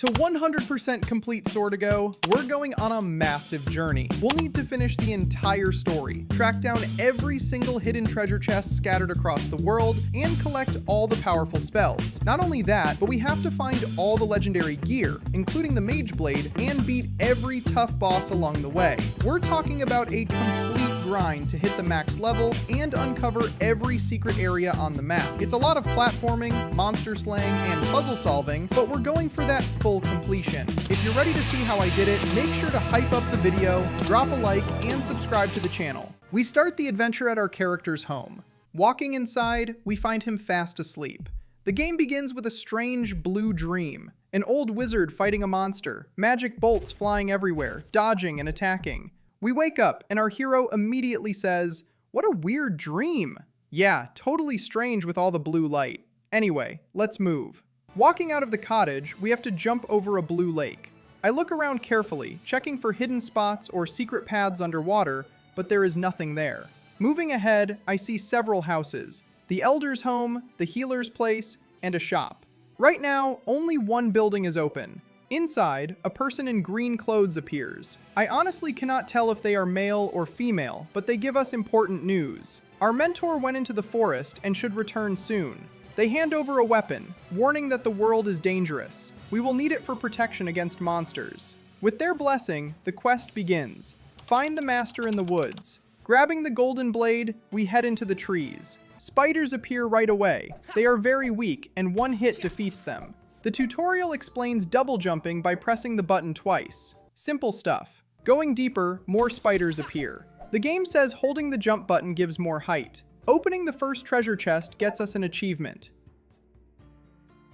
To 100% complete Swordigo, we're going on a massive journey. We'll need to finish the entire story, track down every single hidden treasure chest scattered across the world, and collect all the powerful spells. Not only that, but we have to find all the legendary gear, including the Mage Blade, and beat every tough boss along the way. We're talking about a complete grind to hit the max level and uncover every secret area on the map. It's a lot of platforming, monster slaying, and puzzle solving, but we're going for that full completion. If you're ready to see how I did it, make sure to hype up the video, drop a like, and subscribe to the channel. We start the adventure at our character's home. Walking inside, we find him fast asleep. The game begins with a strange blue dream. An old wizard fighting a monster, magic bolts flying everywhere, dodging and attacking. We wake up and our hero immediately says, "What a weird dream." Yeah, totally strange with all the blue light. Anyway, let's move. Walking out of the cottage, we have to jump over a blue lake. I look around carefully, checking for hidden spots or secret paths underwater, but there is nothing there. Moving ahead, I see several houses: the Elder's home, the Healer's place, and a shop. Right now, only one building is open. Inside, a person in green clothes appears. I honestly cannot tell if they are male or female, but they give us important news. Our mentor went into the forest and should return soon. They hand over a weapon, warning that the world is dangerous. We will need it for protection against monsters. With their blessing, the quest begins. Find the master in the woods. Grabbing the golden blade, we head into the trees. Spiders appear right away. They are very weak, and one hit defeats them. The tutorial explains double jumping by pressing the button twice. Simple stuff. Going deeper, more spiders appear. The game says holding the jump button gives more height. Opening the first treasure chest gets us an achievement.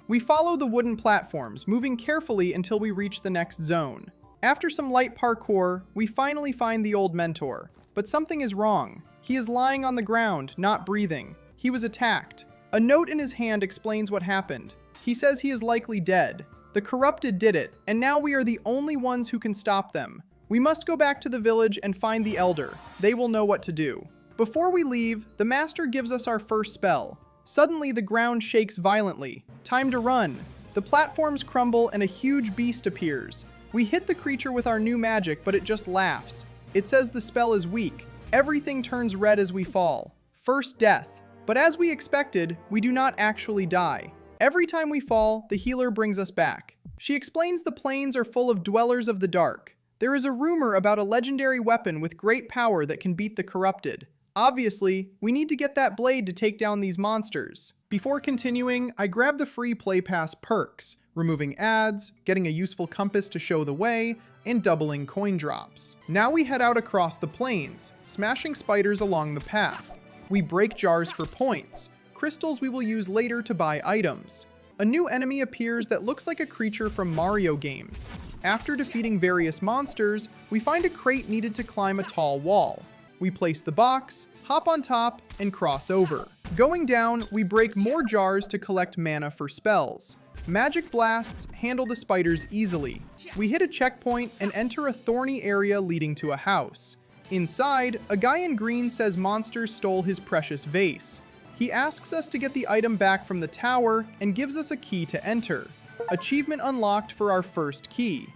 We follow the wooden platforms, moving carefully until we reach the next zone. After some light parkour, we finally find the old mentor. But something is wrong. He is lying on the ground, not breathing. He was attacked. A note in his hand explains what happened. He says he is likely dead. The corrupted did it, and now we are the only ones who can stop them. We must go back to the village and find the Elder. They will know what to do. Before we leave, the master gives us our first spell. Suddenly, the ground shakes violently. Time to run. The platforms crumble and a huge beast appears. We hit the creature with our new magic, but it just laughs. It says the spell is weak. Everything turns red as we fall. First death. But as we expected, we do not actually die. Every time we fall, the healer brings us back. She explains the plains are full of dwellers of the dark. There is a rumor about a legendary weapon with great power that can beat the corrupted. Obviously, we need to get that blade to take down these monsters. Before continuing, I grab the free Play Pass perks, removing ads, getting a useful compass to show the way, and doubling coin drops. Now we head out across the plains, smashing spiders along the path. We break jars for points, crystals we will use later to buy items. A new enemy appears that looks like a creature from Mario games. After defeating various monsters, we find a crate needed to climb a tall wall. We place the box, hop on top, and cross over. Going down, we break more jars to collect mana for spells. Magic blasts handle the spiders easily. We hit a checkpoint and enter a thorny area leading to a house. Inside, a guy in green says monsters stole his precious vase. He asks us to get the item back from the tower and gives us a key to enter. Achievement unlocked for our first key.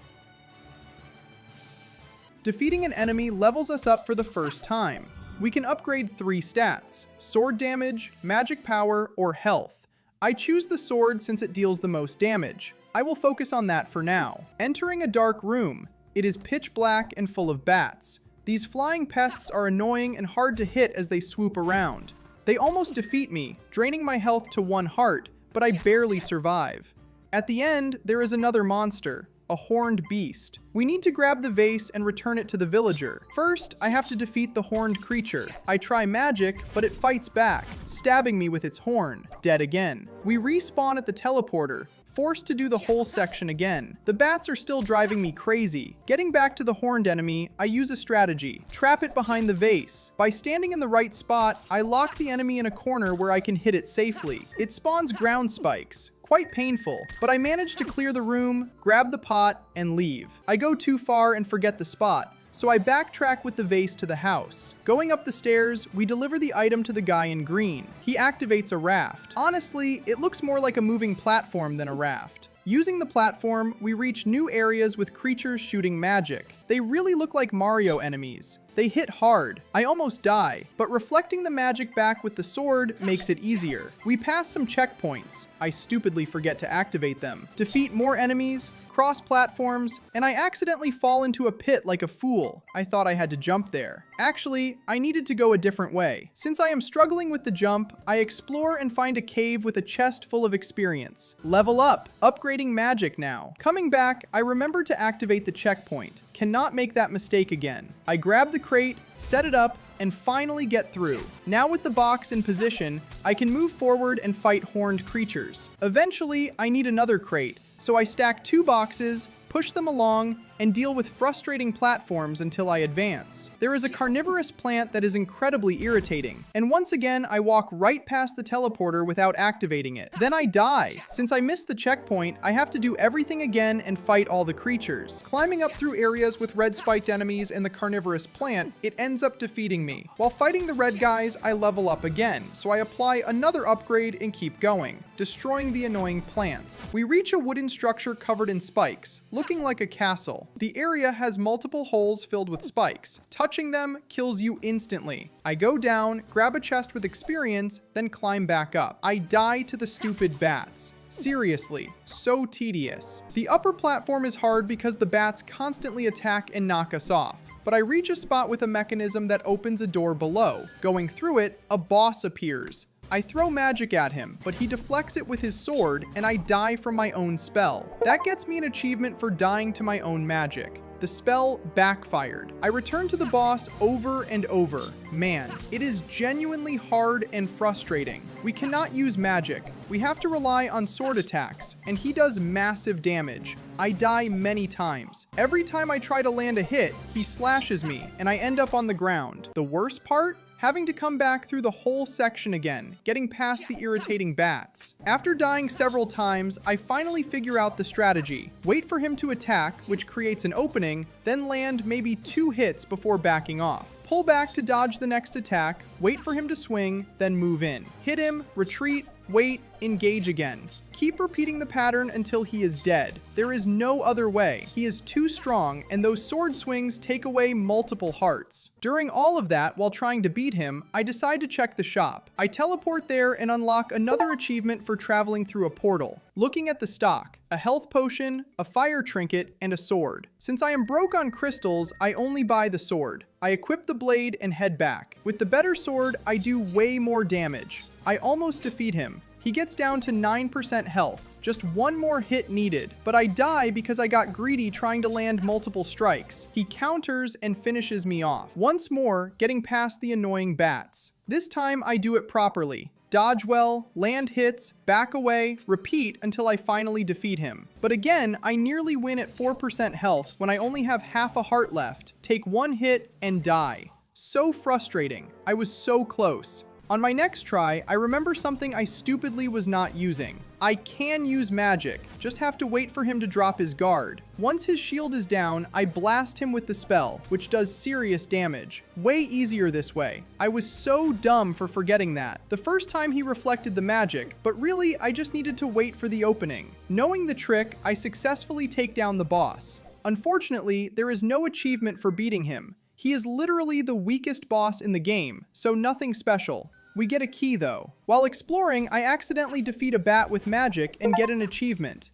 Defeating an enemy levels us up for the first time. We can upgrade 3 stats: sword damage, magic power, or health. I choose the sword since it deals the most damage. I will focus on that for now. Entering a dark room. It is pitch black and full of bats. These flying pests are annoying and hard to hit as they swoop around. They almost defeat me, draining my health to 1 heart, but I barely survive. At the end, there is another monster, a horned beast. We need to grab the vase and return it to the villager. First, I have to defeat the horned creature. I try magic, but it fights back, stabbing me with its horn. Dead again. We respawn at the teleporter, forced to do the whole section again. The bats are still driving me crazy. Getting back to the horned enemy, I use a strategy. Trap it behind the vase. By standing in the right spot, I lock the enemy in a corner where I can hit it safely. It spawns ground spikes. Quite painful, but I manage to clear the room, grab the pot, and leave. I go too far and forget the spot, so I backtrack with the vase to the house. Going up the stairs, we deliver the item to the guy in green. He activates a raft. Honestly, it looks more like a moving platform than a raft. Using the platform, we reach new areas with creatures shooting magic. They really look like Mario enemies. They hit hard. I almost die, but reflecting the magic back with the sword makes it easier. We pass some checkpoints. I stupidly forget to activate them. Defeat more enemies, cross platforms, and I accidentally fall into a pit like a fool. I thought I had to jump there. Actually, I needed to go a different way. Since I am struggling with the jump, I explore and find a cave with a chest full of experience. Level up, upgrading magic now. Coming back, I remember to activate the checkpoint. Cannot make that mistake again. I grab the crate, set it up, and finally get through. Now with the box in position, I can move forward and fight horned creatures. Eventually, I need another crate, so I stack 2 boxes, push them along, and deal with frustrating platforms until I advance. There is a carnivorous plant that is incredibly irritating, and once again I walk right past the teleporter without activating it. Then I die. Since I missed the checkpoint, I have to do everything again and fight all the creatures. Climbing up through areas with red spiked enemies and the carnivorous plant, it ends up defeating me. While fighting the red guys, I level up again, so I apply another upgrade and keep going, destroying the annoying plants. We reach a wooden structure covered in spikes, looking like a castle. The area has multiple holes filled with spikes. Touching them kills you instantly. I go down, grab a chest with experience, then climb back up. I die to the stupid bats. Seriously, so tedious. The upper platform is hard because the bats constantly attack and knock us off. But I reach a spot with a mechanism that opens a door below. Going through it, a boss appears. I throw magic at him, but he deflects it with his sword, and I die from my own spell. That gets me an achievement for dying to my own magic. The spell backfired. I return to the boss over and over. Man, it is genuinely hard and frustrating. We cannot use magic. We have to rely on sword attacks, and he does massive damage. I die many times. Every time I try to land a hit, he slashes me, and I end up on the ground. The worst part? Having to come back through the whole section again, getting past the irritating bats. After dying several times, I finally figure out the strategy. Wait for him to attack, which creates an opening, then land maybe 2 hits before backing off. Pull back to dodge the next attack, wait for him to swing, then move in. Hit him, retreat, wait, engage again. Keep repeating the pattern until he is dead. There is no other way. He is too strong, and those sword swings take away multiple hearts. During all of that, while trying to beat him, I decide to check the shop. I teleport there and unlock another achievement for traveling through a portal. Looking at the stock, a health potion, a fire trinket, and a sword. Since I am broke on crystals, I only buy the sword. I equip the blade and head back. With the better sword, I do way more damage. I almost defeat him. He gets down to 9% health. Just one more hit needed, but I die because I got greedy trying to land multiple strikes. He counters and finishes me off. Once more, getting past the annoying bats. This time I do it properly. Dodge well, land hits, back away, repeat until I finally defeat him. But again, I nearly win at 4% health when I only have half a heart left, take 1 hit, and die. So frustrating. I was so close. On my next try, I remember something I stupidly was not using. I can use magic, just have to wait for him to drop his guard. Once his shield is down, I blast him with the spell, which does serious damage. Way easier this way. I was so dumb for forgetting that. The first time he reflected the magic, but really I just needed to wait for the opening. Knowing the trick, I successfully take down the boss. Unfortunately, there is no achievement for beating him. He is literally the weakest boss in the game, so nothing special. We get a key though. While exploring, I accidentally defeat a bat with magic and get an achievement.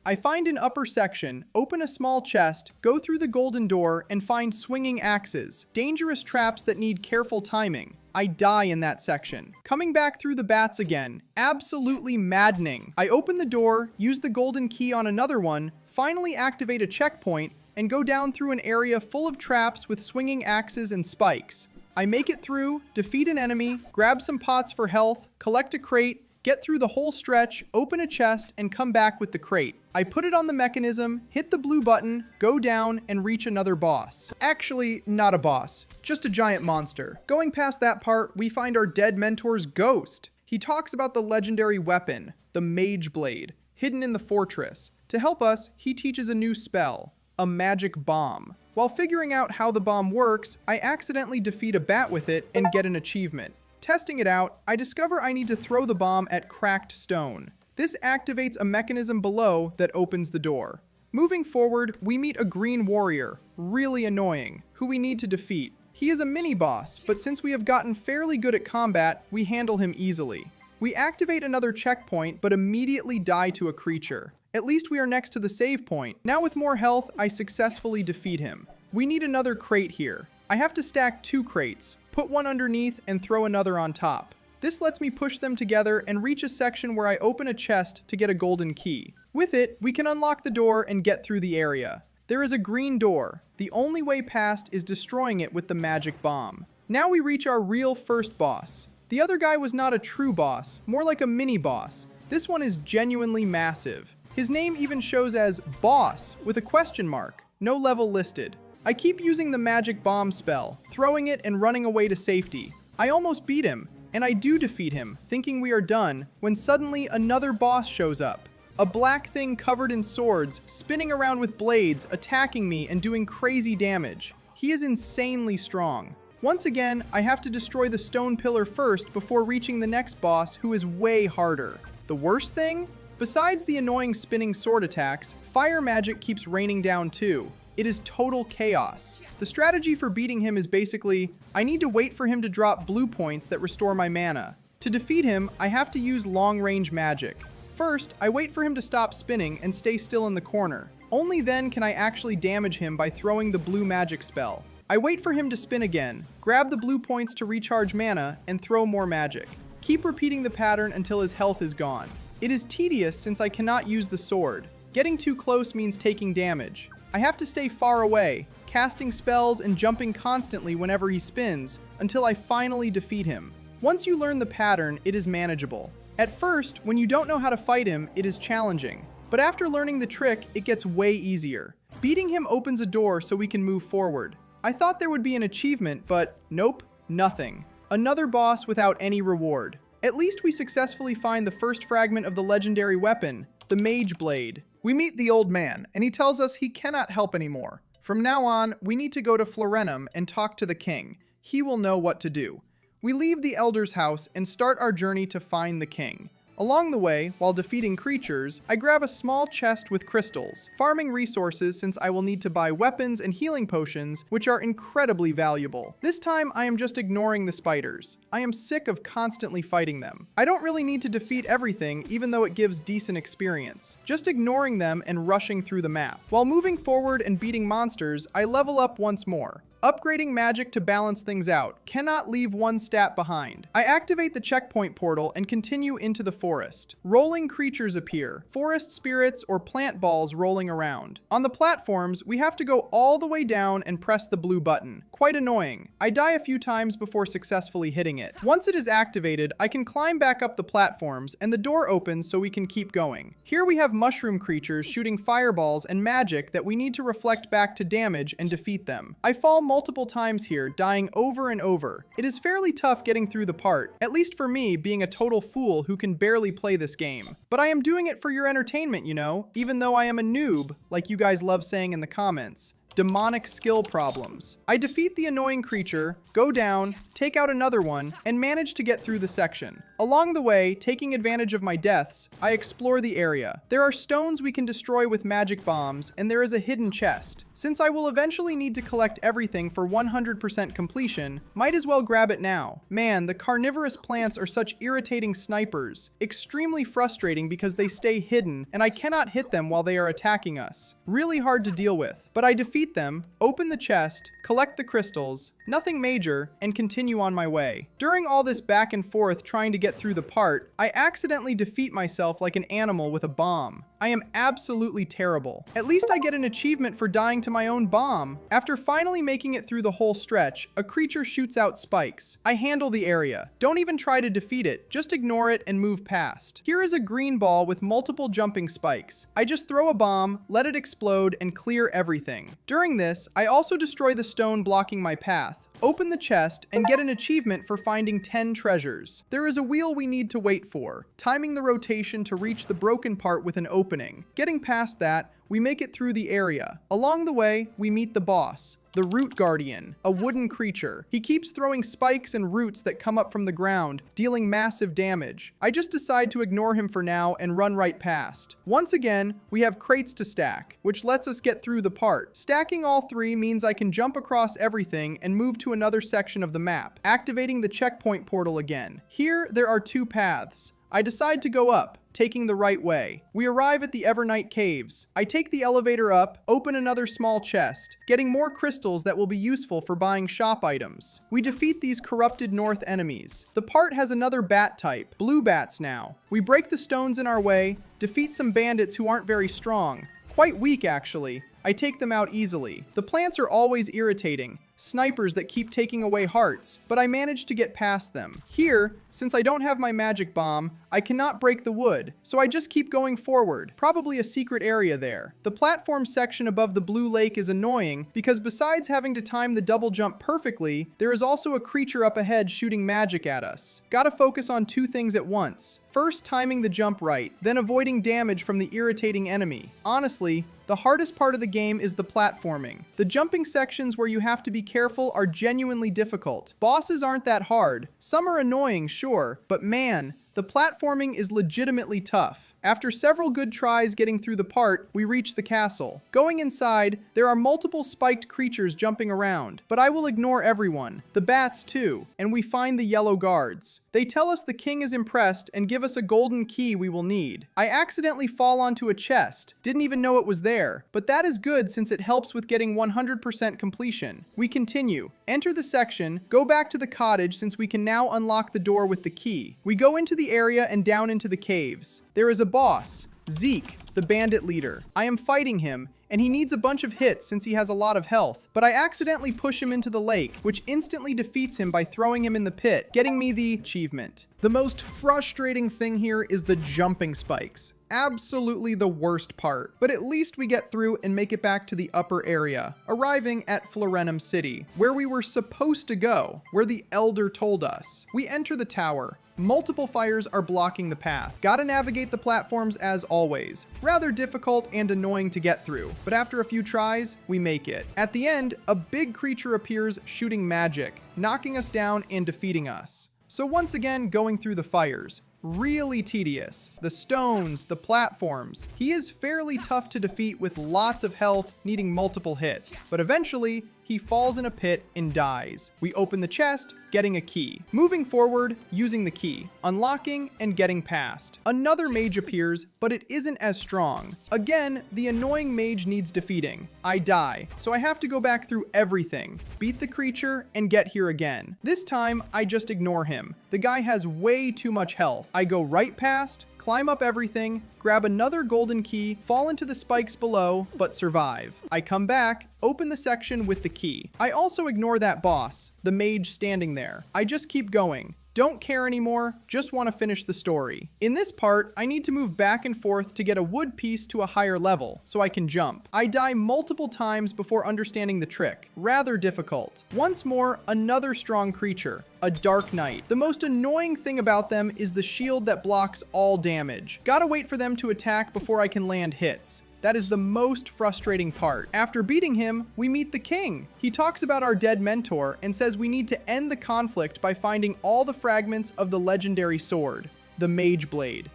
I find an upper section, open a small chest, go through the golden door, and find swinging axes, dangerous traps that need careful timing. I die in that section. Coming back through the bats again, absolutely maddening. I open the door, use the golden key on another one, finally activate a checkpoint, and go down through an area full of traps with swinging axes and spikes. I make it through, defeat an enemy, grab some pots for health, collect a crate, get through the whole stretch, open a chest, and come back with the crate. I put it on the mechanism, hit the blue button, go down, and reach another boss. Actually, not a boss, just a giant monster. Going past that part, we find our dead mentor's ghost. He talks about the legendary weapon, the Mage Blade, hidden in the fortress. To help us, he teaches a new spell, a magic bomb. While figuring out how the bomb works, I accidentally defeat a bat with it and get an achievement. Testing it out, I discover I need to throw the bomb at cracked stone. This activates a mechanism below that opens the door. Moving forward, we meet a green warrior, really annoying, who we need to defeat. He is a mini-boss, but since we have gotten fairly good at combat, we handle him easily. We activate another checkpoint, but immediately die to a creature. At least we are next to the save point. Now with more health, I successfully defeat him. We need another crate here. I have to stack 2 crates, put one underneath, and throw another on top. This lets me push them together and reach a section where I open a chest to get a golden key. With it, we can unlock the door and get through the area. There is a green door. The only way past is destroying it with the magic bomb. Now we reach our real first boss. The other guy was not a true boss, more like a mini-boss. This one is genuinely massive. His name even shows as Boss with a question mark, no level listed. I keep using the magic bomb spell, throwing it and running away to safety. I almost beat him, and I do defeat him, thinking we are done, when suddenly another boss shows up. A black thing covered in swords, spinning around with blades, attacking me and doing crazy damage. He is insanely strong. Once again, I have to destroy the stone pillar first before reaching the next boss, who is way harder. The worst thing? Besides the annoying spinning sword attacks, fire magic keeps raining down too. It is total chaos. The strategy for beating him is basically, I need to wait for him to drop blue points that restore my mana. To defeat him, I have to use long-range magic. First, I wait for him to stop spinning and stay still in the corner. Only then can I actually damage him by throwing the blue magic spell. I wait for him to spin again, grab the blue points to recharge mana, and throw more magic. Keep repeating the pattern until his health is gone. It is tedious since I cannot use the sword. Getting too close means taking damage. I have to stay far away, casting spells and jumping constantly whenever he spins, until I finally defeat him. Once you learn the pattern, it is manageable. At first, when you don't know how to fight him, it is challenging. But after learning the trick, it gets way easier. Beating him opens a door so we can move forward. I thought there would be an achievement, but nope, nothing. Another boss without any reward. At least we successfully find the first fragment of the legendary weapon, the Mage Blade. We meet the old man, and he tells us he cannot help anymore. From now on, we need to go to Florenum and talk to the king. He will know what to do. We leave the elder's house and start our journey to find the king. Along the way, while defeating creatures, I grab a small chest with crystals, farming resources since I will need to buy weapons and healing potions, which are incredibly valuable. This time, I am just ignoring the spiders. I am sick of constantly fighting them. I don't really need to defeat everything, even though it gives decent experience. Just ignoring them and rushing through the map. While moving forward and beating monsters, I level up once more. Upgrading magic to balance things out. Cannot leave one stat behind. I activate the checkpoint portal and continue into the forest. Rolling creatures appear. Forest spirits or plant balls rolling around. On the platforms, we have to go all the way down and press the blue button. Quite annoying. I die a few times before successfully hitting it. Once it is activated, I can climb back up the platforms and the door opens so we can keep going. Here we have mushroom creatures shooting fireballs and magic that we need to reflect back to damage and defeat them. I fall multiple times here, dying over and over. It is fairly tough getting through the part, at least for me being a total fool who can barely play this game. But I am doing it for your entertainment, you know, even though I am a noob, like you guys love saying in the comments. Demonic skill problems. I defeat the annoying creature, go down, take out another one, and manage to get through the section. Along the way, taking advantage of my deaths, I explore the area. There are stones we can destroy with magic bombs, and there is a hidden chest. Since I will eventually need to collect everything for 100% completion, might as well grab it now. Man, the carnivorous plants are such irritating snipers. Extremely frustrating because they stay hidden, and I cannot hit them while they are attacking us. Really hard to deal with. But I defeat them, open the chest, collect the crystals, nothing major, and continue on my way. During all this back and forth trying to get through the part, I accidentally defeat myself like an animal with a bomb. I am absolutely terrible. At least I get an achievement for dying to my own bomb. After finally making it through the whole stretch, a creature shoots out spikes. I handle the area. Don't even try to defeat it, just ignore it and move past. Here is a green ball with multiple jumping spikes. I just throw a bomb, let it explode, and clear everything. During this, I also destroy the stone blocking my path, open the chest, and get an achievement for finding 10 treasures. There is a wheel we need to wait for, timing the rotation to reach the broken part with an opening. Getting past that, we make it through the area. Along the way, we meet the boss, the Root Guardian, a wooden creature. He keeps throwing spikes and roots that come up from the ground, dealing massive damage. I just decide to ignore him for now and run right past. Once again, we have crates to stack, which lets us get through the part. Stacking all three means I can jump across everything and move to another section of the map, activating the checkpoint portal again. Here, there are two paths. I decide to go up, taking the right way. We arrive at the Evernight Caves. I take the elevator up, open another small chest, getting more crystals that will be useful for buying shop items. We defeat these corrupted north enemies. The part has another bat type, blue bats now. We break the stones in our way, defeat some bandits who aren't very strong. Quite weak, actually. I take them out easily. The plants are always irritating, snipers that keep taking away hearts, but I manage to get past them. Here, since I don't have my magic bomb, I cannot break the wood, so I just keep going forward. Probably a secret area there. The platform section above the blue lake is annoying because besides having to time the double jump perfectly, there is also a creature up ahead shooting magic at us. Gotta focus on two things at once. First, timing the jump right, then avoiding damage from the irritating enemy. Honestly, the hardest part of the game is the platforming. The jumping sections where you have to be careful are genuinely difficult. Bosses aren't that hard. Some are annoying, sure, but man, the platforming is legitimately tough. After several good tries getting through the part, we reach the castle. Going inside, there are multiple spiked creatures jumping around, but I will ignore everyone, the bats too, and we find the yellow guards. They tell us the king is impressed and give us a golden key we will need. I accidentally fall onto a chest, didn't even know it was there, but that is good since it helps with getting 100% completion. We continue, enter the section, go back to the cottage since we can now unlock the door with the key. We go into the area and down into the caves. There is a boss, Zeke, the bandit leader. I am fighting him, and he needs a bunch of hits since he has a lot of health, but I accidentally push him into the lake, which instantly defeats him by throwing him in the pit, getting me the achievement. The most frustrating thing here is the jumping spikes. Absolutely the worst part, but at least we get through and make it back to the upper area, arriving at Florenum City, where we were supposed to go, where the Elder told us. We enter the tower. Multiple fires are blocking the path. Gotta navigate the platforms as always. Rather difficult and annoying to get through, but after a few tries, we make it. At the end, a big creature appears shooting magic, knocking us down and defeating us. So once again, going through the fires. Really tedious. The stones, the platforms. He is fairly tough to defeat with lots of health, needing multiple hits. But eventually, he falls in a pit and dies. We open the chest, getting a key. Moving forward, using the key. Unlocking and getting past. Another mage appears, but it isn't as strong. Again, the annoying mage needs defeating. I die, so I have to go back through everything, beat the creature, and get here again. This time, I just ignore him. The guy has way too much health. I go right past, climb up everything, grab another golden key, fall into the spikes below, but survive. I come back, open the section with the key. I also ignore that boss, the mage standing there. I just keep going. Don't care anymore, just want to finish the story. In this part, I need to move back and forth to get a wood piece to a higher level, so I can jump. I die multiple times before understanding the trick. Rather difficult. Once more, another strong creature, a Dark Knight. The most annoying thing about them is the shield that blocks all damage. Gotta wait for them to attack before I can land hits. That is the most frustrating part. After beating him, we meet the king. He talks about our dead mentor and says we need to end the conflict by finding all the fragments of the legendary sword, the Mage Blade.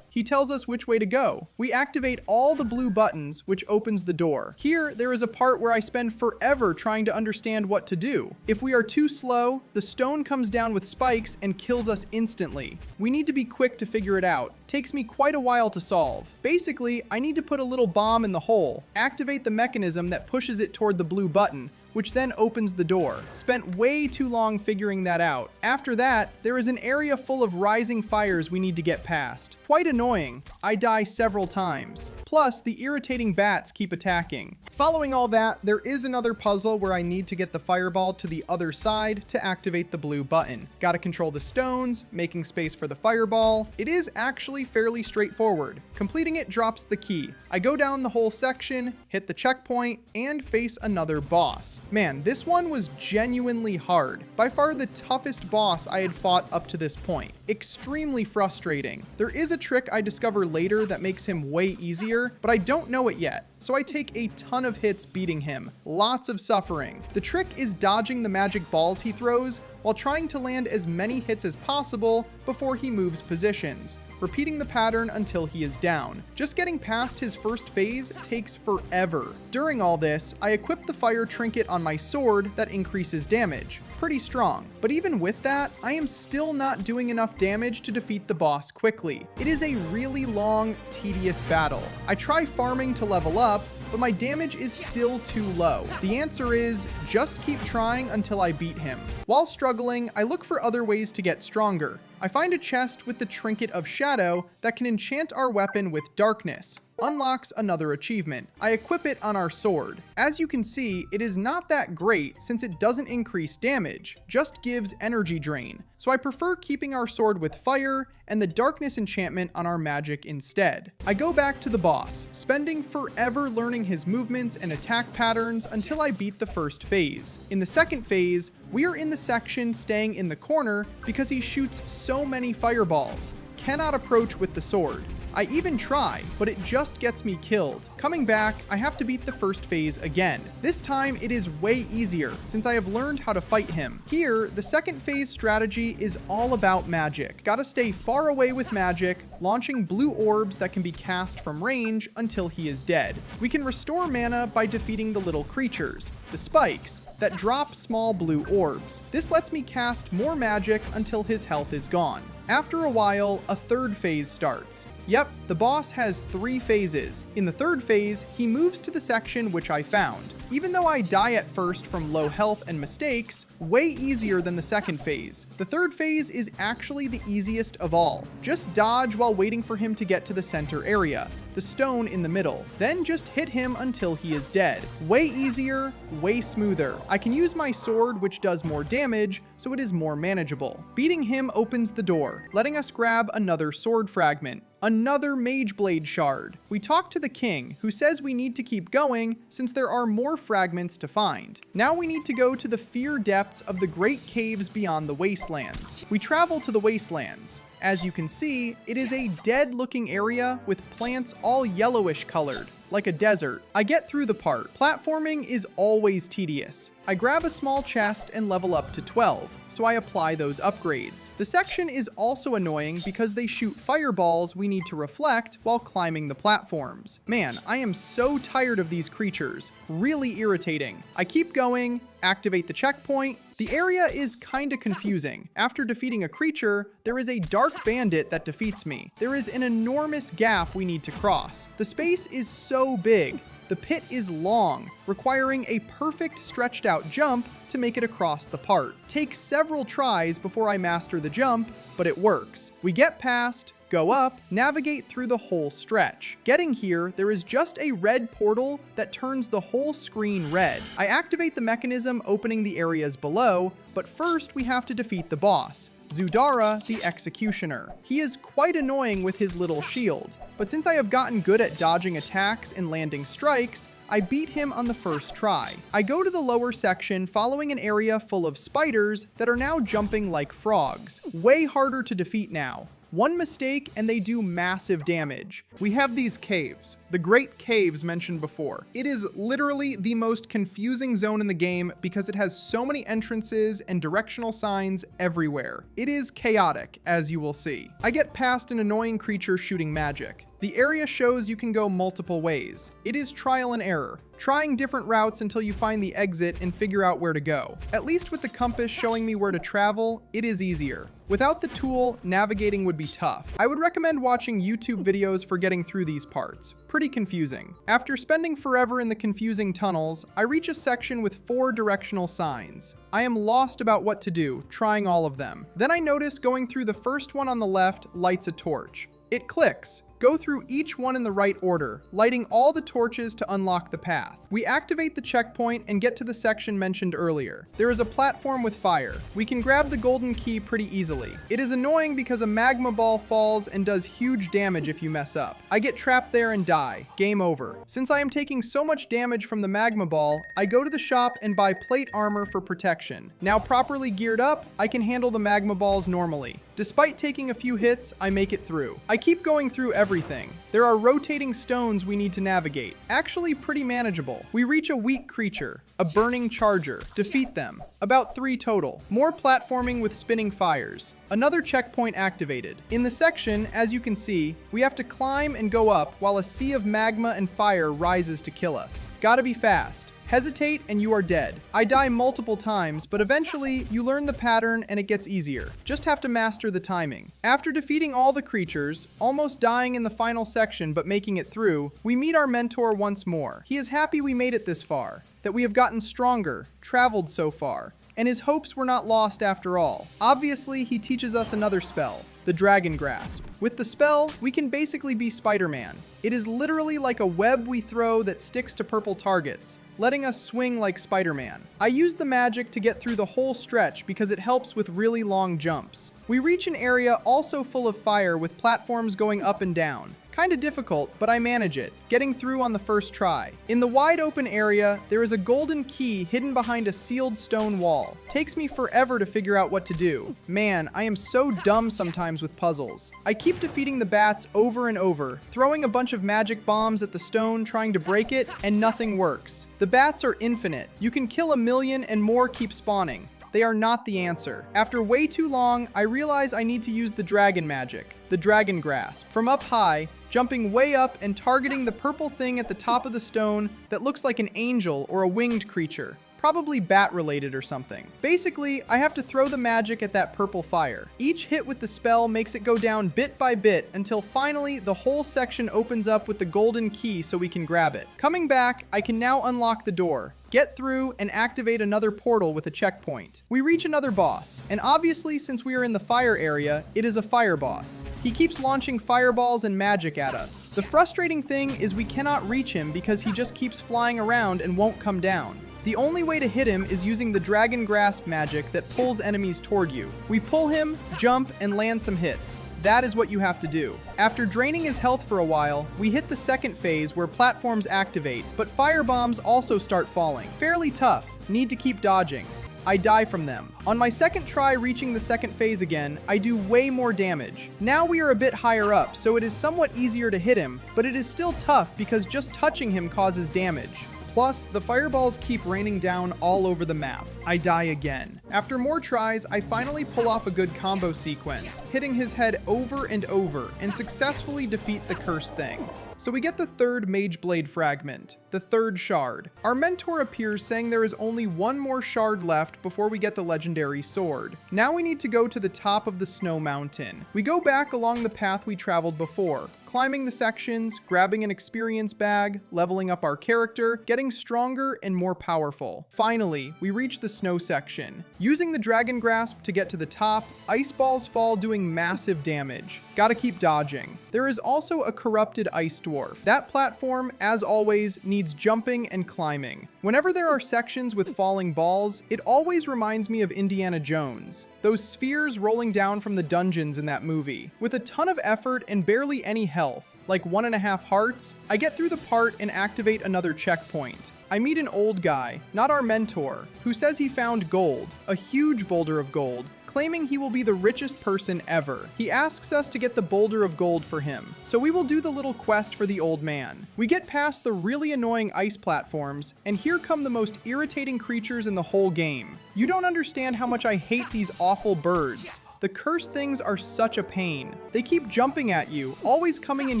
He tells us which way to go. We activate all the blue buttons, which opens the door. Here, there is a part where I spend forever trying to understand what to do. If we are too slow, the stone comes down with spikes and kills us instantly. We need to be quick to figure it out. Takes me quite a while to solve. Basically, I need to put a little bomb in the hole, activate the mechanism that pushes it toward the blue button, which then opens the door. Spent way too long figuring that out. After that, there is an area full of rising fires we need to get past. Quite annoying. I die several times. Plus, the irritating bats keep attacking. Following all that, there is another puzzle where I need to get the fireball to the other side to activate the blue button. Gotta control the stones, making space for the fireball. It is actually fairly straightforward. Completing it drops the key. I go down the whole section, hit the checkpoint, and face another boss. Man, this one was genuinely hard. By far the toughest boss I had fought up to this point. Extremely frustrating. There is a trick I discover later that makes him way easier, but I don't know it yet. So I take a ton of hits beating him. Lots of suffering. The trick is dodging the magic balls he throws while trying to land as many hits as possible before he moves positions, repeating the pattern until he is down. Just getting past his first phase takes forever. During all this, I equip the fire trinket on my sword that increases damage. Pretty strong. But even with that, I am still not doing enough damage to defeat the boss quickly. It is a really long, tedious battle. I try farming to level up, but my damage is still too low. The answer is just keep trying until I beat him. While struggling, I look for other ways to get stronger. I find a chest with the Trinket of Shadow that can enchant our weapon with darkness. Unlocks another achievement. I equip it on our sword. As you can see, it is not that great since it doesn't increase damage, just gives energy drain. So I prefer keeping our sword with fire and the darkness enchantment on our magic instead. I go back to the boss, spending forever learning his movements and attack patterns until I beat the first phase. In the second phase, we are in the section staying in the corner because he shoots so many fireballs. Cannot approach with the sword. I even try, but it just gets me killed. Coming back, I have to beat the first phase again. This time it is way easier since I have learned how to fight him. Here, the second phase strategy is all about magic. Gotta stay far away with magic, launching blue orbs that can be cast from range until he is dead. We can restore mana by defeating the little creatures, the spikes, that drop small blue orbs. This lets me cast more magic until his health is gone. After a while, a third phase starts. Yep, the boss has 3 phases. In the third phase, he moves to the section which I found. Even though I die at first from low health and mistakes, way easier than the second phase. The third phase is actually the easiest of all. Just dodge while waiting for him to get to the center area, the stone in the middle. Then just hit him until he is dead. Way easier, way smoother. I can use my sword, which does more damage, so it is more manageable. Beating him opens the door, letting us grab another sword fragment. Another Mage Blade shard. We talk to the king, who says we need to keep going since there are more fragments to find. Now we need to go to the fear depths of the great caves beyond the wastelands. We travel to the wastelands. As you can see, it is a dead-looking area with plants all yellowish colored, like a desert. I get through the part. Platforming is always tedious. I grab a small chest and level up to 12, so I apply those upgrades. The section is also annoying because they shoot fireballs we need to reflect while climbing the platforms. Man, I am so tired of these creatures. Really irritating. I keep going, activate the checkpoint. The area is kinda confusing. After defeating a creature, there is a dark bandit that defeats me. There is an enormous gap we need to cross. The space is so big. The pit is long, requiring a perfect stretched out jump to make it across the part. Takes several tries before I master the jump, but it works. We get past, go up, navigate through the whole stretch. Getting here, there is just a red portal that turns the whole screen red. I activate the mechanism opening the areas below, but first we have to defeat the boss, Zudara the Executioner. He is quite annoying with his little shield, but since I have gotten good at dodging attacks and landing strikes, I beat him on the first try. I go to the lower section following an area full of spiders that are now jumping like frogs. Way harder to defeat now. One mistake and they do massive damage. We have these caves, the Great Caves mentioned before. It is literally the most confusing zone in the game because it has so many entrances and directional signs everywhere. It is chaotic, as you will see. I get past an annoying creature shooting magic. The area shows you can go multiple ways. It is trial and error, trying different routes until you find the exit and figure out where to go. At least with the compass showing me where to travel, it is easier. Without the tool, navigating would be tough. I would recommend watching YouTube videos for getting through these parts. Pretty confusing. After spending forever in the confusing tunnels, I reach a section with 4 directional signs. I am lost about what to do, trying all of them. Then I notice going through the first one on the left lights a torch. It clicks. Go through each one in the right order, lighting all the torches to unlock the path. We activate the checkpoint and get to the section mentioned earlier. There is a platform with fire. We can grab the golden key pretty easily. It is annoying because a magma ball falls and does huge damage if you mess up. I get trapped there and die. Game over. Since I am taking so much damage from the magma ball, I go to the shop and buy plate armor for protection. Now properly geared up, I can handle the magma balls normally. Despite taking a few hits, I make it through. I keep going through everything. There are rotating stones we need to navigate. Actually pretty manageable. We reach a weak creature, a burning charger. Defeat them. About 3 total. More platforming with spinning fires. Another checkpoint activated. In the section, as you can see, we have to climb and go up while a sea of magma and fire rises to kill us. Gotta be fast. Hesitate and you are dead. I die multiple times, but eventually you learn the pattern and it gets easier. Just have to master the timing. After defeating all the creatures, almost dying in the final section but making it through, we meet our mentor once more. He is happy we made it this far, that we have gotten stronger, traveled so far, and his hopes were not lost after all. Obviously, he teaches us another spell, the Dragon Grasp. With the spell, we can basically be Spider-Man. It is literally like a web we throw that sticks to purple targets, letting us swing like Spider-Man. I use the magic to get through the whole stretch because it helps with really long jumps. We reach an area also full of fire with platforms going up and down. Kinda difficult, but I manage it, getting through on the first try. In the wide open area, there is a golden key hidden behind a sealed stone wall. Takes me forever to figure out what to do. Man, I am so dumb sometimes with puzzles. I keep defeating the bats over and over, throwing a bunch of magic bombs at the stone trying to break it, and nothing works. The bats are infinite. You can kill 1,000,000 and more keep spawning. They are not the answer. After way too long, I realize I need to use the dragon magic, the Dragon Grasp. From up high, jumping way up and targeting the purple thing at the top of the stone that looks like an angel or a winged creature. Probably bat related or something. Basically, I have to throw the magic at that purple fire. Each hit with the spell makes it go down bit by bit until finally the whole section opens up with the golden key so we can grab it. Coming back, I can now unlock the door, get through, and activate another portal with a checkpoint. We reach another boss, and obviously since we are in the fire area, it is a fire boss. He keeps launching fireballs and magic at us. The frustrating thing is we cannot reach him because he just keeps flying around and won't come down. The only way to hit him is using the Dragon Grasp magic that pulls enemies toward you. We pull him, jump, and land some hits. That is what you have to do. After draining his health for a while, we hit the second phase where platforms activate, but fire bombs also start falling. Fairly tough, need to keep dodging. I die from them. On my second try reaching the second phase again, I do way more damage. Now we are a bit higher up, so it is somewhat easier to hit him, but it is still tough because just touching him causes damage. Plus, the fireballs keep raining down all over the map. I die again. After more tries, I finally pull off a good combo sequence, hitting his head over and over, and successfully defeat the cursed thing. So we get the third Mage Blade fragment, the third shard. Our mentor appears saying there is only one more shard left before we get the legendary sword. Now we need to go to the top of the snow mountain. We go back along the path we traveled before, climbing the sections, grabbing an experience bag, leveling up our character, getting stronger and more powerful. Finally, we reach the snow section. Using the Dragon Grasp to get to the top, ice balls fall doing massive damage. Gotta keep dodging. There is also a corrupted ice dwarf. That platform, as always, needs jumping and climbing. Whenever there are sections with falling balls, it always reminds me of Indiana Jones. Those spheres rolling down from the dungeons in that movie. With a ton of effort and barely any health, like 1.5 hearts, I get through the part and activate another checkpoint. I meet an old guy, not our mentor, who says he found gold, a huge boulder of gold, claiming he will be the richest person ever. He asks us to get the boulder of gold for him, so we will do the little quest for the old man. We get past the really annoying ice platforms, and here come the most irritating creatures in the whole game. You don't understand how much I hate these awful birds. The cursed things are such a pain. They keep jumping at you, always coming in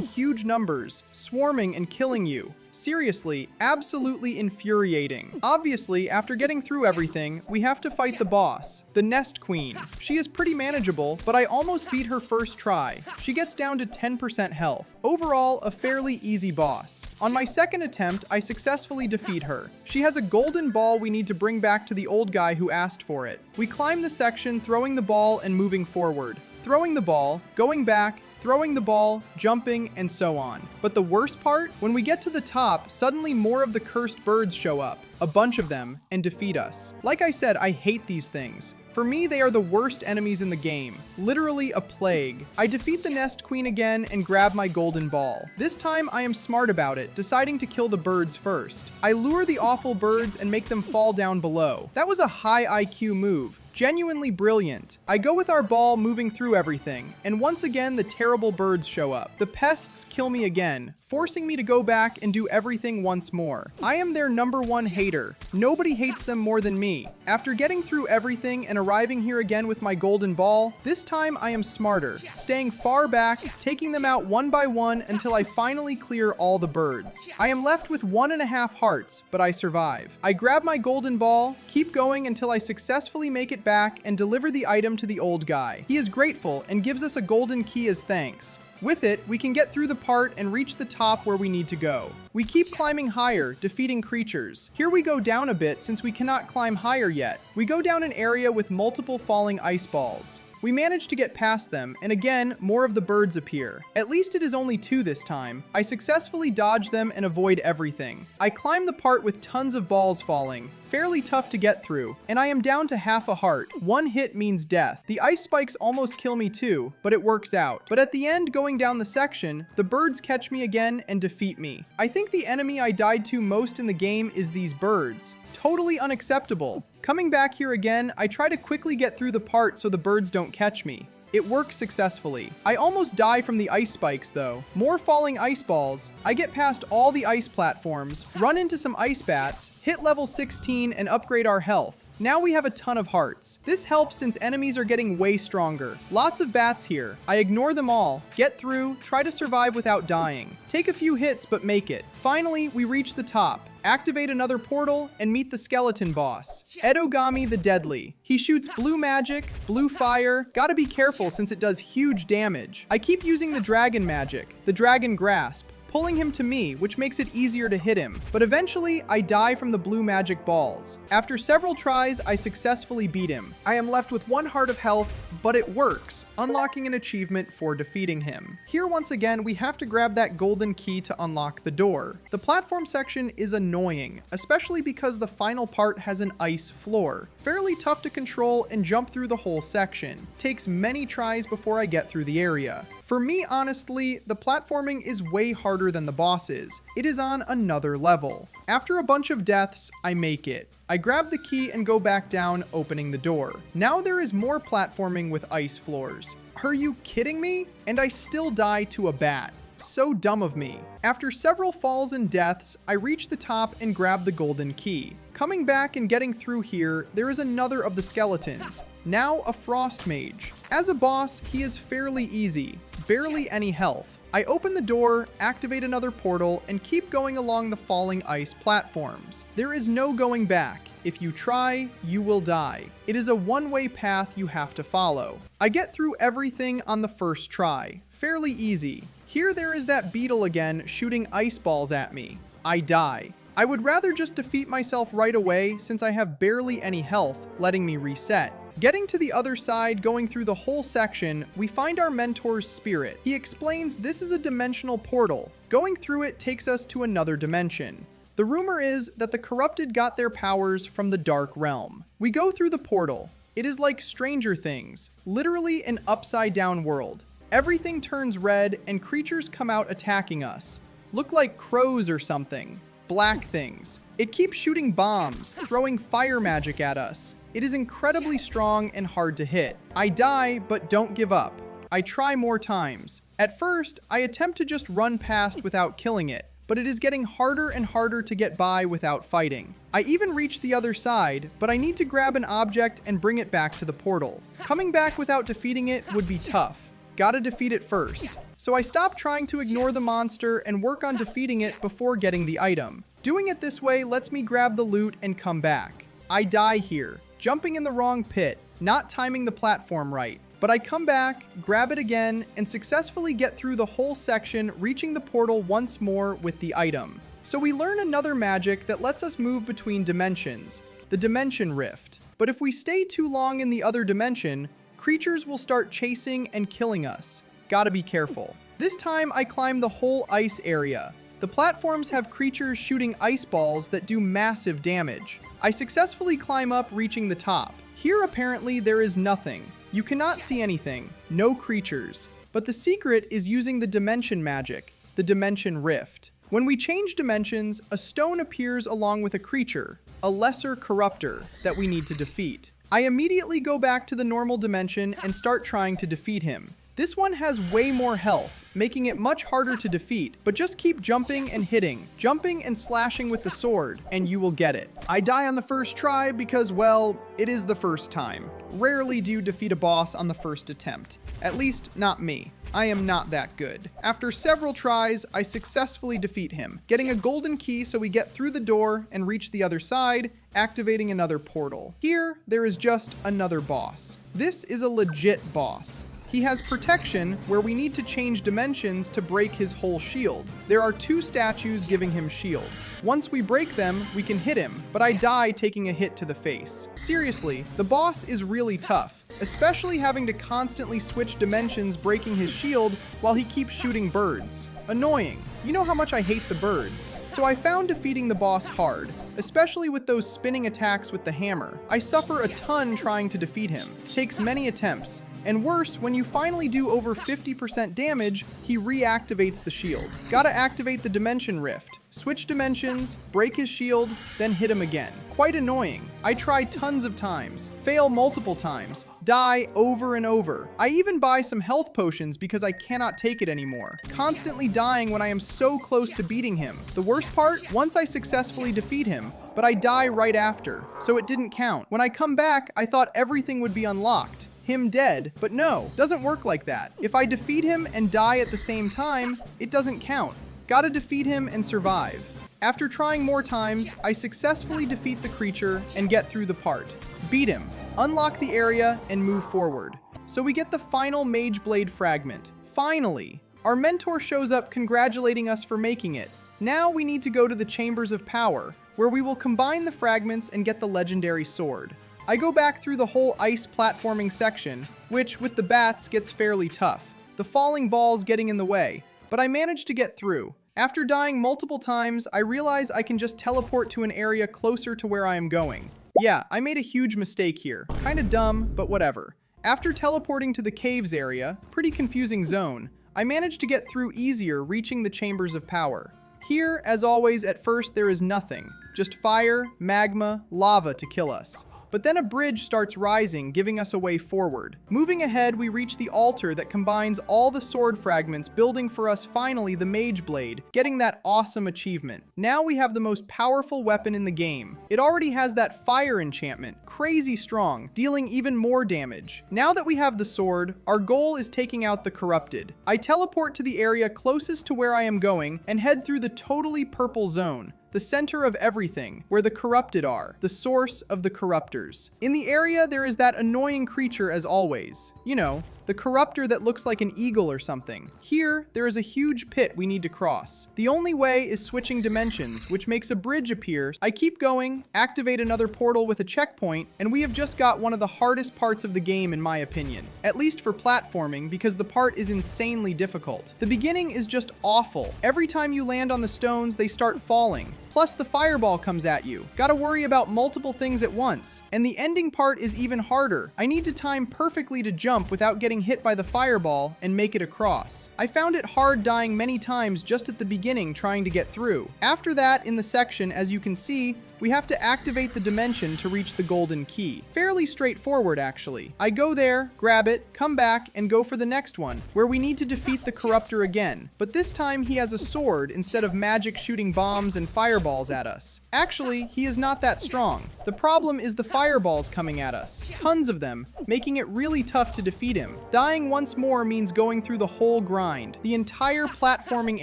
huge numbers, swarming and killing you. Seriously, absolutely infuriating. Obviously, after getting through everything, we have to fight the boss, the Nest Queen. She is pretty manageable, but I almost beat her first try. She gets down to 10% health. Overall, a fairly easy boss. On my second attempt, I successfully defeat her. She has a golden ball we need to bring back to the old guy who asked for it. We climb the section, throwing the ball and moving forward. Throwing the ball, going back, throwing the ball, jumping, and so on. But the worst part? When we get to the top, suddenly more of the cursed birds show up, a bunch of them, and defeat us. Like I said, I hate these things. For me, they are the worst enemies in the game. Literally a plague. I defeat the Nest Queen again and grab my golden ball. This time I am smart about it, deciding to kill the birds first. I lure the awful birds and make them fall down below. That was a high IQ move. Genuinely brilliant. I go with our ball moving through everything, and once again the terrible birds show up. The pests kill me again, forcing me to go back and do everything once more. I am their #1 hater. Nobody hates them more than me. After getting through everything and arriving here again with my golden ball, this time I am smarter, staying far back, taking them out one by one until I finally clear all the birds. I am left with 1.5 hearts, but I survive. I grab my golden ball, keep going until I successfully make it back and deliver the item to the old guy. He is grateful and gives us a golden key as thanks. With it, we can get through the part and reach the top where we need to go. We keep climbing higher, defeating creatures. Here we go down a bit since we cannot climb higher yet. We go down an area with multiple falling ice balls. We manage to get past them, and again, more of the birds appear. At least it is only 2 this time. I successfully dodge them and avoid everything. I climb the part with tons of balls falling. Fairly tough to get through, and I am down to half a heart. 1 hit means death. The ice spikes almost kill me too, but it works out. But at the end, going down the section, the birds catch me again and defeat me. I think the enemy I died to most in the game is these birds. Totally unacceptable. Coming back here again, I try to quickly get through the part so the birds don't catch me. It works successfully. I almost die from the ice spikes though. More falling ice balls. I get past all the ice platforms, run into some ice bats, hit level 16 and upgrade our health. Now we have a ton of hearts. This helps since enemies are getting way stronger. Lots of bats here. I ignore them all, get through, try to survive without dying. Take a few hits but make it. Finally, we reach the top. Activate another portal and meet the skeleton boss, Edogami the Deadly. He shoots blue magic, blue fire. Gotta be careful since it does huge damage. I keep using the dragon magic, the dragon grasp, pulling him to me, which makes it easier to hit him. But eventually, I die from the blue magic balls. After several tries, I successfully beat him. I am left with 1 heart of health, but it works, unlocking an achievement for defeating him. Here once again, we have to grab that golden key to unlock the door. The platform section is annoying, especially because the final part has an ice floor. Fairly tough to control and jump through the whole section. Takes many tries before I get through the area. For me, honestly, the platforming is way harder than the bosses. It is on another level. After a bunch of deaths, I make it. I grab the key and go back down, opening the door. Now there is more platforming with ice floors. Are you kidding me? And I still die to a bat. So dumb of me. After several falls and deaths, I reach the top and grab the golden key. Coming back and getting through here, there is another of the skeletons. Now a frost mage. As a boss, he is fairly easy. Barely any health. I open the door, activate another portal, and keep going along the falling ice platforms. There is no going back. If you try, you will die. It is a one-way path you have to follow. I get through everything on the first try. Fairly easy. Here there is that beetle again shooting ice balls at me. I die. I would rather just defeat myself right away since I have barely any health, letting me reset. Getting to the other side, going through the whole section, we find our mentor's spirit. He explains this is a dimensional portal. Going through it takes us to another dimension. The rumor is that the corrupted got their powers from the Dark Realm. We go through the portal. It is like Stranger Things, literally an upside-down world. Everything turns red and creatures come out attacking us. Look like crows or something. Black things. It keeps shooting bombs, throwing fire magic at us. It is incredibly strong and hard to hit. I die, but don't give up. I try more times. At first, I attempt to just run past without killing it, but it is getting harder and harder to get by without fighting. I even reach the other side, but I need to grab an object and bring it back to the portal. Coming back without defeating it would be tough. Gotta defeat it first. So I stop trying to ignore the monster and work on defeating it before getting the item. Doing it this way lets me grab the loot and come back. I die here, jumping in the wrong pit, not timing the platform right. But I come back, grab it again, and successfully get through the whole section, reaching the portal once more with the item. So we learn another magic that lets us move between dimensions, the Dimension Rift. But if we stay too long in the other dimension, creatures will start chasing and killing us. Gotta be careful. This time I climb the whole ice area. The platforms have creatures shooting ice balls that do massive damage. I successfully climb up, reaching the top. Here apparently there is nothing. You cannot see anything, no creatures. But the secret is using the dimension magic, the dimension rift. When we change dimensions, a stone appears along with a creature, a lesser corruptor, that we need to defeat. I immediately go back to the normal dimension and start trying to defeat him. This one has way more health, making it much harder to defeat, but just keep jumping and hitting, jumping and slashing with the sword, and you will get it. I die on the first try because, well, it is the first time. Rarely do you defeat a boss on the first attempt. At least, not me. I am not that good. After several tries, I successfully defeat him, getting a golden key so we get through the door and reach the other side, activating another portal. Here, there is just another boss. This is a legit boss. He has protection where we need to change dimensions to break his whole shield. There are 2 statues giving him shields. Once we break them, we can hit him, but I die taking a hit to the face. Seriously, the boss is really tough, especially having to constantly switch dimensions breaking his shield while he keeps shooting birds. Annoying. You know how much I hate the birds. So I found defeating the boss hard, especially with those spinning attacks with the hammer. I suffer a ton trying to defeat him. Takes many attempts. And worse, when you finally do over 50% damage, he reactivates the shield. Gotta activate the dimension rift. Switch dimensions, break his shield, then hit him again. Quite annoying. I try tons of times, fail multiple times, die over and over. I even buy some health potions because I cannot take it anymore. Constantly dying when I am so close to beating him. The worst part, once I successfully defeat him, but I die right after, so it didn't count. When I come back, I thought everything would be unlocked. Him dead, but no, doesn't work like that. If I defeat him and die at the same time, it doesn't count. Gotta defeat him and survive. After trying more times, I successfully defeat the creature and get through the part. Beat him, unlock the area, and move forward. So we get the final Mage Blade fragment. Finally! Our mentor shows up congratulating us for making it. Now we need to go to the Chambers of Power, where we will combine the fragments and get the legendary sword. I go back through the whole ice platforming section, which, with the bats, gets fairly tough. The falling balls getting in the way, but I manage to get through. After dying multiple times, I realize I can just teleport to an area closer to where I am going. Yeah, I made a huge mistake here. Kinda dumb, but whatever. After teleporting to the caves area, pretty confusing zone, I managed to get through easier, reaching the Chambers of Power. Here, as always, at first there is nothing. Just fire, magma, lava to kill us. But then a bridge starts rising, giving us a way forward. Moving ahead, we reach the altar that combines all the sword fragments, building for us finally the Mage Blade, getting that awesome achievement. Now we have the most powerful weapon in the game. It already has that fire enchantment, crazy strong, dealing even more damage. Now that we have the sword, our goal is taking out the corrupted. I teleport to the area closest to where I am going and head through the totally purple zone. The center of everything, where the corrupted are, the source of the corruptors. In the area, there is that annoying creature as always. You know, the corruptor that looks like an eagle or something. Here, there is a huge pit we need to cross. The only way is switching dimensions, which makes a bridge appear. I keep going, activate another portal with a checkpoint, and we have just got one of the hardest parts of the game in my opinion. At least for platforming, because the part is insanely difficult. The beginning is just awful. Every time you land on the stones, they start falling. Plus the fireball comes at you. Gotta worry about multiple things at once. And the ending part is even harder. I need to time perfectly to jump without getting hit by the fireball and make it across. I found it hard dying many times just at the beginning trying to get through. After that, in the section, as you can see, we have to activate the dimension to reach the golden key. Fairly straightforward, actually. I go there, grab it, come back, and go for the next one, where we need to defeat the corruptor again. But this time he has a sword instead of magic shooting bombs and fireballs at us. Actually, he is not that strong. The problem is the fireballs coming at us. Tons of them, making it really tough to defeat him. Dying once more means going through the whole grind, the entire platforming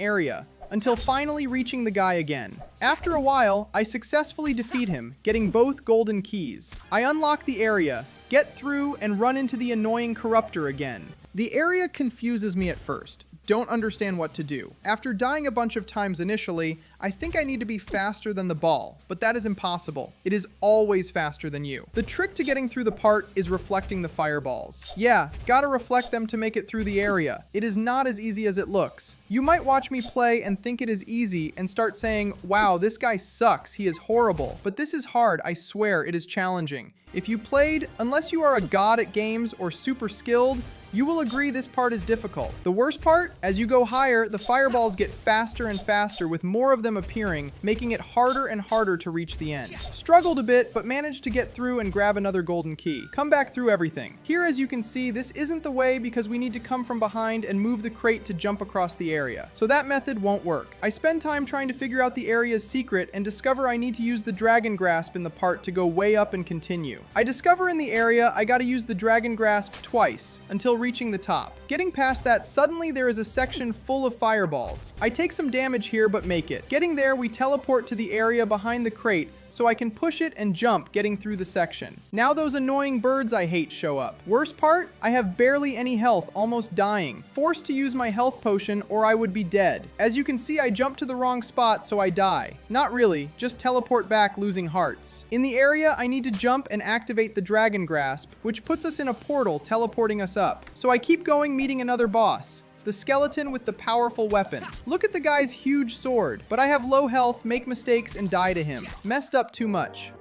area, until finally reaching the guy again. After a while, I successfully defeat him, getting both golden keys. I unlock the area, get through, and run into the annoying corruptor again. The area confuses me at first. don't understand what to do. After dying a bunch of times initially, I think I need to be faster than the ball, but that is impossible. It is always faster than you. The trick to getting through the part is reflecting the fireballs. Yeah, gotta reflect them to make it through the area. It is not as easy as it looks. You might watch me play and think it is easy and start saying, wow, this guy sucks, he is horrible. But this is hard, I swear, it is challenging. If you played, unless you are a god at games or super skilled, you will agree this part is difficult. The worst part? As you go higher, the fireballs get faster and faster with more of them appearing, making it harder and harder to reach the end. Struggled a bit, but managed to get through and grab another golden key. Come back through everything. Here, as you can see, this isn't the way because we need to come from behind and move the crate to jump across the area. So that method won't work. I spend time trying to figure out the area's secret and discover I need to use the dragon grasp in the part to go way up and continue. I discover in the area I gotta use the dragon grasp twice until reaching the top. Getting past that, suddenly there is a section full of fireballs. I take some damage here but make it. Getting there, we teleport to the area behind the crate so I can push it and jump getting through the section. Now those annoying birds I hate show up. Worst part? I have barely any health, almost dying. Forced to use my health potion or I would be dead. As you can see, I jumped to the wrong spot so I die. Not really, just teleport back losing hearts. In the area, I need to jump and activate the dragon grasp, which puts us in a portal teleporting us up. So I keep going meeting another boss. The skeleton with the powerful weapon. Look at the guy's huge sword, but I have low health, make mistakes, and die to him. Messed up too much.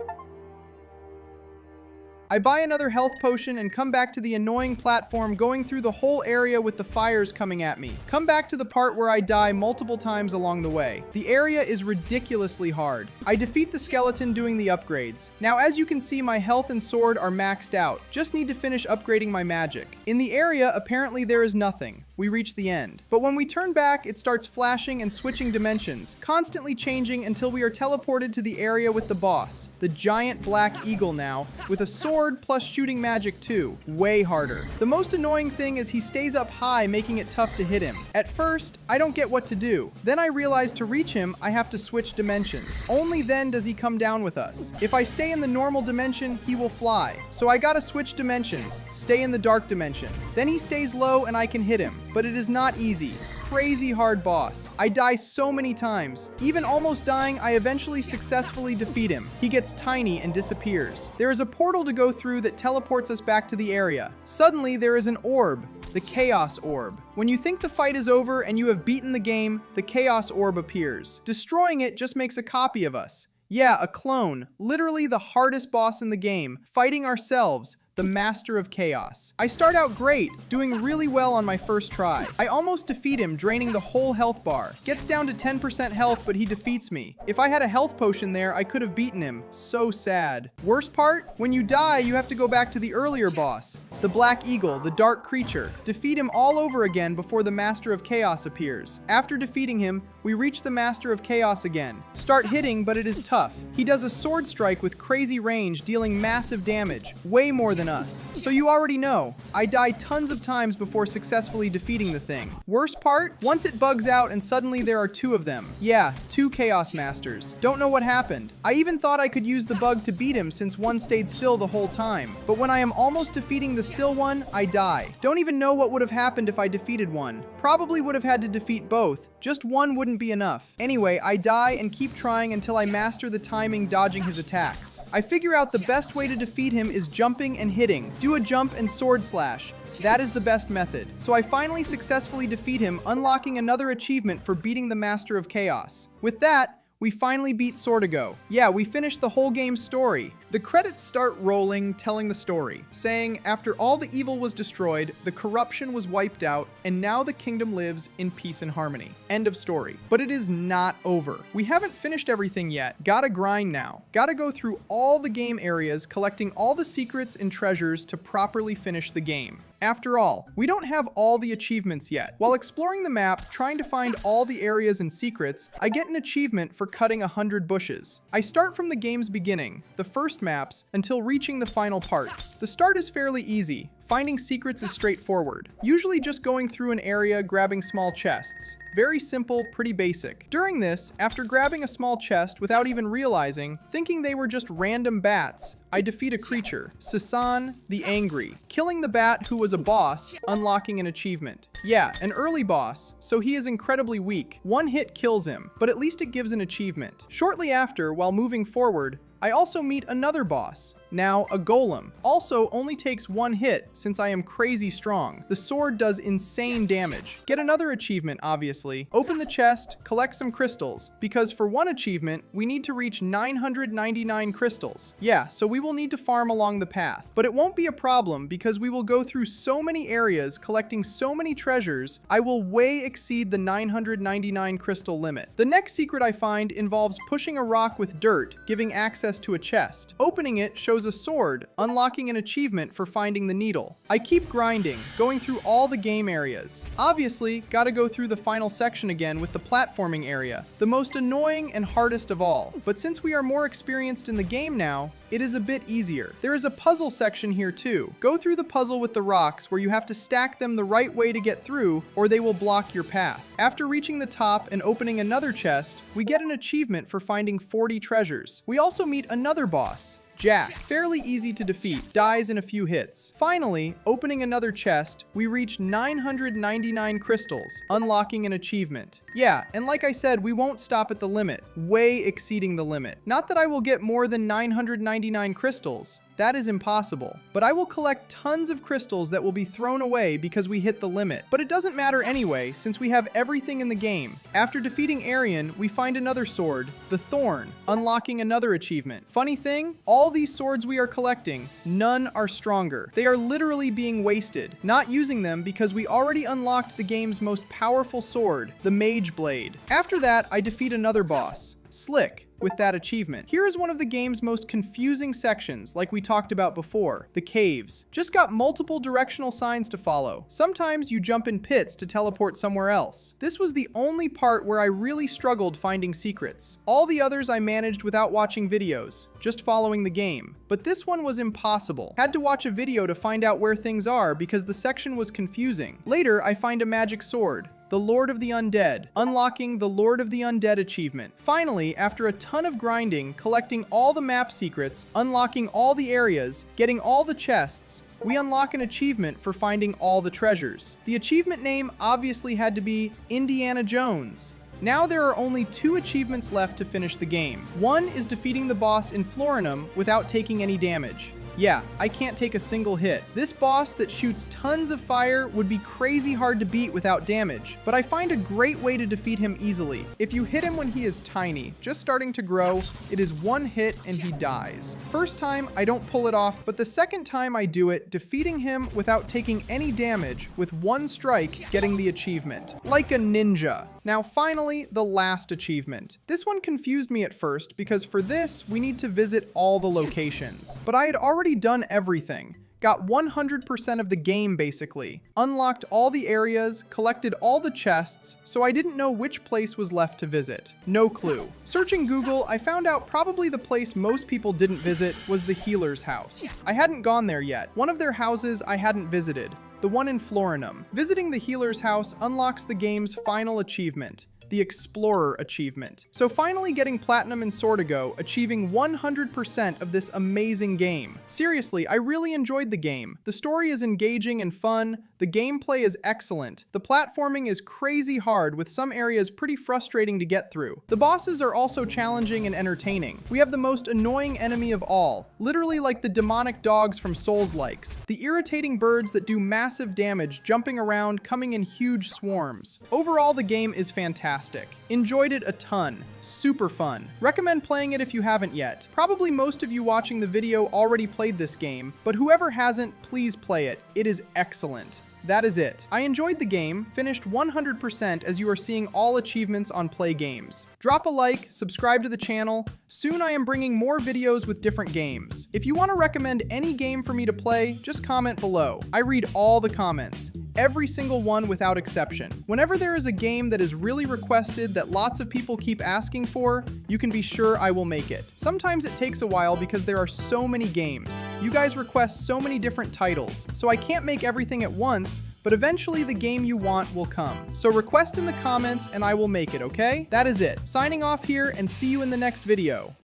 I buy another health potion and come back to the annoying platform going through the whole area with the fires coming at me. Come back to the part where I die multiple times along the way. The area is ridiculously hard. I defeat the skeleton doing the upgrades. Now as you can see, my health and sword are maxed out. Just need to finish upgrading my magic. In the area, apparently there is nothing. We reach the end. But when we turn back, it starts flashing and switching dimensions, constantly changing until we are teleported to the area with the boss, the giant black eagle now, with a sword plus shooting magic too. Way harder. The most annoying thing is he stays up high, making it tough to hit him. At first, I don't get what to do. Then I realize to reach him, I have to switch dimensions. Only then does he come down with us. If I stay in the normal dimension, he will fly. So I gotta switch dimensions, stay in the dark dimension. Then he stays low and I can hit him. But it is not easy. Crazy hard boss. I die so many times. Even almost dying, I eventually successfully defeat him. He gets tiny and disappears. There is a portal to go through that teleports us back to the area. Suddenly, there is an orb, the Chaos Orb. When you think the fight is over and you have beaten the game, the Chaos Orb appears. Destroying it just makes a copy of us. Yeah, a clone. Literally the hardest boss in the game, fighting ourselves, the Master of Chaos. I start out great, doing really well on my first try. I almost defeat him, draining the whole health bar. Gets down to 10% health, but he defeats me. If I had a health potion there, I could have beaten him. So sad. Worst part? When you die, you have to go back to the earlier boss, the Black Eagle, the dark creature. Defeat him all over again before the Master of Chaos appears. After defeating him, we reach the Master of Chaos again. Start hitting, but it is tough. He does a sword strike with crazy range, dealing massive damage, way more than us. So you already know, I die tons of times before successfully defeating the thing. Worst part? Once it bugs out and suddenly there are two of them. Yeah, two Chaos Masters. Don't know what happened. I even thought I could use the bug to beat him since one stayed still the whole time. But when I am almost defeating the still one, I die. Don't even know what would have happened if I defeated one. Probably would have had to defeat both. Just one wouldn't be enough. Anyway, I die and keep trying until I master the timing dodging his attacks. I figure out the best way to defeat him is jumping and hitting. Do a jump and sword slash. That is the best method. So I finally successfully defeat him, unlocking another achievement for beating the Master of Chaos. With that, we finally beat Swordigo. Yeah, we finished the whole game's story. The credits start rolling, telling the story, saying, after all the evil was destroyed, the corruption was wiped out, and now the kingdom lives in peace and harmony. End of story. But it is not over. We haven't finished everything yet. Gotta grind now. Gotta go through all the game areas, collecting all the secrets and treasures to properly finish the game. After all, we don't have all the achievements yet. While exploring the map, trying to find all the areas and secrets, I get an achievement for cutting 100 bushes. I start from the game's beginning, the first maps, until reaching the final parts. The start is fairly easy. Finding secrets is straightforward, usually just going through an area grabbing small chests. Very simple, pretty basic. During this, after grabbing a small chest without even realizing, thinking they were just random bats, I defeat a creature, Sasan the Angry, killing the bat who was a boss, unlocking an achievement. Yeah, an early boss, so he is incredibly weak. One hit kills him, but at least it gives an achievement. Shortly after, while moving forward, I also meet another boss, now a golem. Also only takes one hit since I am crazy strong. The sword does insane damage. Get another achievement, obviously. Open the chest, collect some crystals, because for one achievement, we need to reach 999 crystals. Yeah, so we will need to farm along the path. But it won't be a problem because we will go through so many areas collecting so many treasures, I will way exceed the 999 crystal limit. The next secret I find involves pushing a rock with dirt, giving access to a chest. Opening it shows a sword, unlocking an achievement for finding the needle. I keep grinding, going through all the game areas. Obviously, gotta go through the final section again with the platforming area, the most annoying and hardest of all. But since we are more experienced in the game now, it is a bit easier. There is a puzzle section here too. Go through the puzzle with the rocks where you have to stack them the right way to get through or they will block your path. After reaching the top and opening another chest, we get an achievement for finding 40 treasures. We also meet another boss, Jack, fairly easy to defeat, dies in a few hits. Finally, opening another chest, we reach 999 crystals, unlocking an achievement. Yeah, and like I said, we won't stop at the limit, way exceeding the limit. Not that I will get more than 999 crystals. That is impossible. But I will collect tons of crystals that will be thrown away because we hit the limit. But it doesn't matter anyway, since we have everything in the game. After defeating Arian, we find another sword, the Thorn, unlocking another achievement. Funny thing, all these swords we are collecting, none are stronger. They are literally being wasted, not using them because we already unlocked the game's most powerful sword, the Mage Blade. After that, I defeat another boss, Slick, with that achievement. Here is one of the game's most confusing sections, like we talked about before, the caves. Just got multiple directional signs to follow. Sometimes you jump in pits to teleport somewhere else. This was the only part where I really struggled finding secrets. All the others I managed without watching videos, just following the game. But this one was impossible. Had to watch a video to find out where things are because the section was confusing. Later, I find a magic sword, the Lord of the Undead, unlocking the Lord of the Undead achievement. Finally, after a ton of grinding, collecting all the map secrets, unlocking all the areas, getting all the chests, we unlock an achievement for finding all the treasures. The achievement name obviously had to be Indiana Jones. Now there are only 2 achievements left to finish the game. One is defeating the boss in Florinum without taking any damage. Yeah, I can't take a single hit. This boss that shoots tons of fire would be crazy hard to beat without damage, but I find a great way to defeat him easily. If you hit him when he is tiny, just starting to grow, it is one hit and he dies. First time, I don't pull it off, but the second time I do it, defeating him without taking any damage with one strike, getting the achievement. Like a ninja. Now finally, the last achievement. This one confused me at first because for this, we need to visit all the locations. But I had already done everything. Got 100% of the game basically. Unlocked all the areas, collected all the chests, so I didn't know which place was left to visit. No clue. Searching Google, I found out probably the place most people didn't visit was the healer's house. I hadn't gone there yet. One of their houses I hadn't visited. The one in Florinum. Visiting the healer's house unlocks the game's final achievement, the Explorer achievement. So finally getting Platinum in Swordigo, achieving 100% of this amazing game. Seriously, I really enjoyed the game. The story is engaging and fun, the gameplay is excellent, the platforming is crazy hard with some areas pretty frustrating to get through. The bosses are also challenging and entertaining. We have the most annoying enemy of all, literally like the demonic dogs from Souls-likes. The irritating birds that do massive damage jumping around, coming in huge swarms. Overall, the game is fantastic. Enjoyed it a ton. Super fun. Recommend playing it if you haven't yet. Probably most of you watching the video already played this game, but whoever hasn't, please play it. It is excellent. That is it. I enjoyed the game, finished 100% as you are seeing all achievements on Play Games. Drop a like, subscribe to the channel. Soon I am bringing more videos with different games. If you want to recommend any game for me to play, just comment below. I read all the comments. every single one without exception. Whenever there is a game that is really requested that lots of people keep asking for, you can be sure I will make it. Sometimes it takes a while because there are so many games. You guys request so many different titles, so I can't make everything at once, but eventually the game you want will come. So request in the comments and I will make it, okay? That is it. Signing off here and see you in the next video.